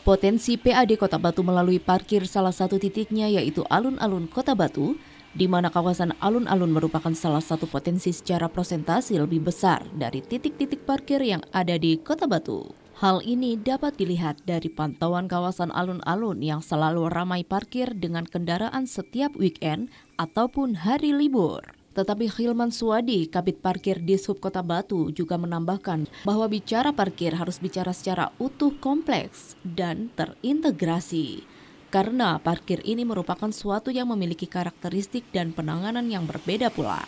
Potensi PAD Kota Batu melalui parkir salah satu titiknya yaitu alun-alun Kota Batu, di mana kawasan alun-alun merupakan salah satu potensi secara persentase lebih besar dari titik-titik parkir yang ada di Kota Batu. Hal ini dapat dilihat dari pantauan kawasan alun-alun yang selalu ramai parkir dengan kendaraan setiap weekend ataupun hari libur. Tetapi Hilman Suwadi, Kabid Parkir Dishub Kota Batu juga menambahkan bahwa bicara parkir harus bicara secara utuh, kompleks, dan terintegrasi. Karena parkir ini merupakan suatu yang memiliki karakteristik dan penanganan yang berbeda pula.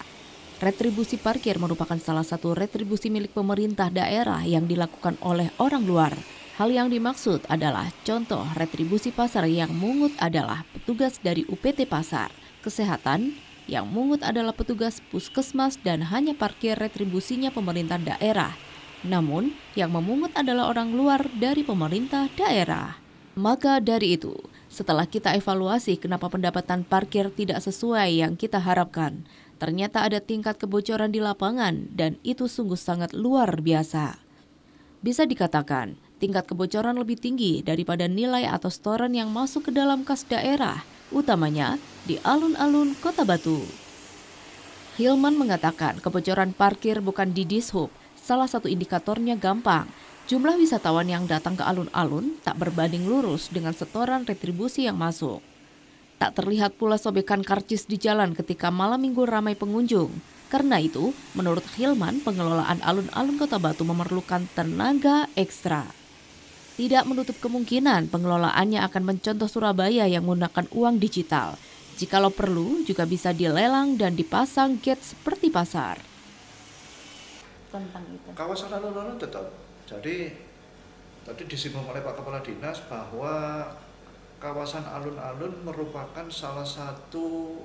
Retribusi parkir merupakan salah satu retribusi milik pemerintah daerah yang dilakukan oleh orang luar. Hal yang dimaksud adalah contoh retribusi pasar yang mungut adalah petugas dari UPT Pasar, Kesehatan, yang mungut adalah petugas puskesmas dan hanya parkir retribusinya pemerintah daerah. Namun, yang memungut adalah orang luar dari pemerintah daerah. Maka dari itu, setelah kita evaluasi kenapa pendapatan parkir tidak sesuai yang kita harapkan, ternyata ada tingkat kebocoran di lapangan dan itu sungguh sangat luar biasa. Bisa dikatakan, tingkat kebocoran lebih tinggi daripada nilai atau setoran yang masuk ke dalam kas daerah, utamanya di alun-alun Kota Batu. Hilman mengatakan kebocoran parkir bukan di Dishub, salah satu indikatornya gampang. Jumlah wisatawan yang datang ke alun-alun tak berbanding lurus dengan setoran retribusi yang masuk. Tak terlihat pula sobekan karcis di jalan ketika malam minggu ramai pengunjung. Karena itu, menurut Hilman, pengelolaan alun-alun Kota Batu memerlukan tenaga ekstra. Tidak menutup kemungkinan pengelolaannya akan mencontoh Surabaya yang menggunakan uang digital. Jikalau perlu juga bisa dilelang dan dipasang gate seperti pasar. Tentang itu. Kawasan alun-alun tetap. Jadi tadi disinggung oleh Pak Kepala Dinas bahwa kawasan alun-alun merupakan salah satu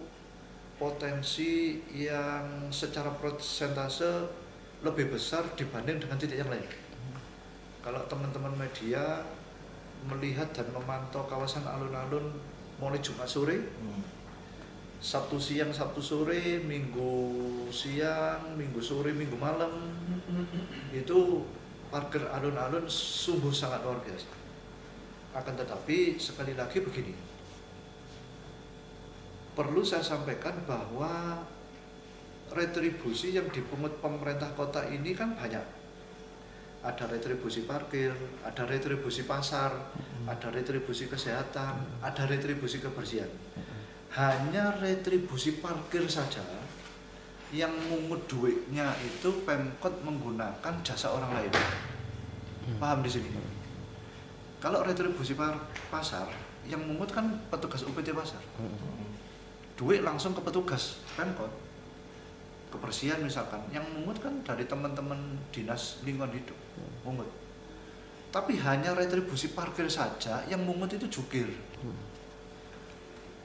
potensi yang secara persentase lebih besar dibanding dengan titik yang lain. Kalau teman-teman media melihat dan memantau kawasan alun-alun mulai Jumat sore, Sabtu siang, Sabtu sore, Minggu siang, Minggu sore, Minggu malam, itu parkir alun-alun sungguh sangat luar biasa. Akan tetapi sekali lagi begini, perlu saya sampaikan bahwa retribusi yang dipungut pemerintah kota ini kan banyak. Ada retribusi parkir, ada retribusi pasar, ada retribusi kesehatan, ada retribusi kebersihan. Hanya retribusi parkir saja yang mungut duitnya itu Pemkot menggunakan jasa orang lain. Paham di sini? Kalau retribusi pasar, yang mungut kan petugas UPT pasar. Duit langsung ke petugas Pemkot. Kebersihan misalkan, yang mungut kan dari teman-teman dinas lingkungan hidup mungut. Tapi hanya retribusi parkir saja yang mungut itu jukir.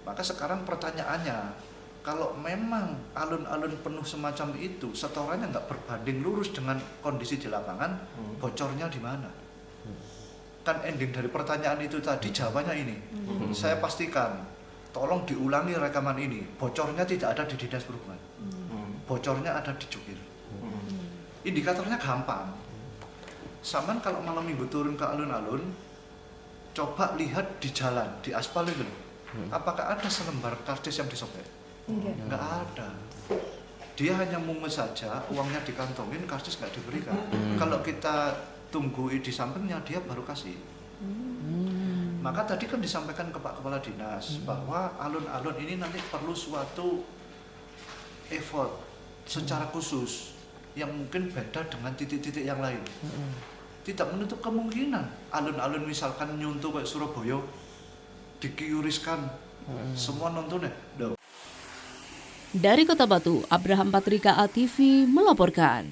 Maka sekarang pertanyaannya, kalau memang alun-alun penuh semacam itu, setorannya nggak berbanding lurus dengan kondisi di lapangan, bocornya di mana? Kan ending dari pertanyaan itu tadi jawabannya ini. Saya pastikan, tolong diulangi rekaman ini, bocornya tidak ada di dinas perhubungan. Bocornya ada di jukir. Indikatornya gampang. Saman kalau malam minggu turun ke alun-alun, coba lihat di jalan, di aspal itu, apakah ada selembar karcis yang disobek? Enggak ada. Dia hanya mungut saja, uangnya dikantongin, karcis nggak diberikan. Kalau kita tunggu di sampingnya, dia baru kasih. Maka tadi kan disampaikan ke Pak Kepala Dinas bahwa alun-alun ini nanti perlu suatu effort secara khusus yang mungkin beda dengan titik-titik yang lain. Tidak menutup kemungkinan alun-alun misalkan nyuntuh kayak Surabaya dikiuriskan semua nontonnya. Dari Kota Batu, Abraham Patrika ATV melaporkan.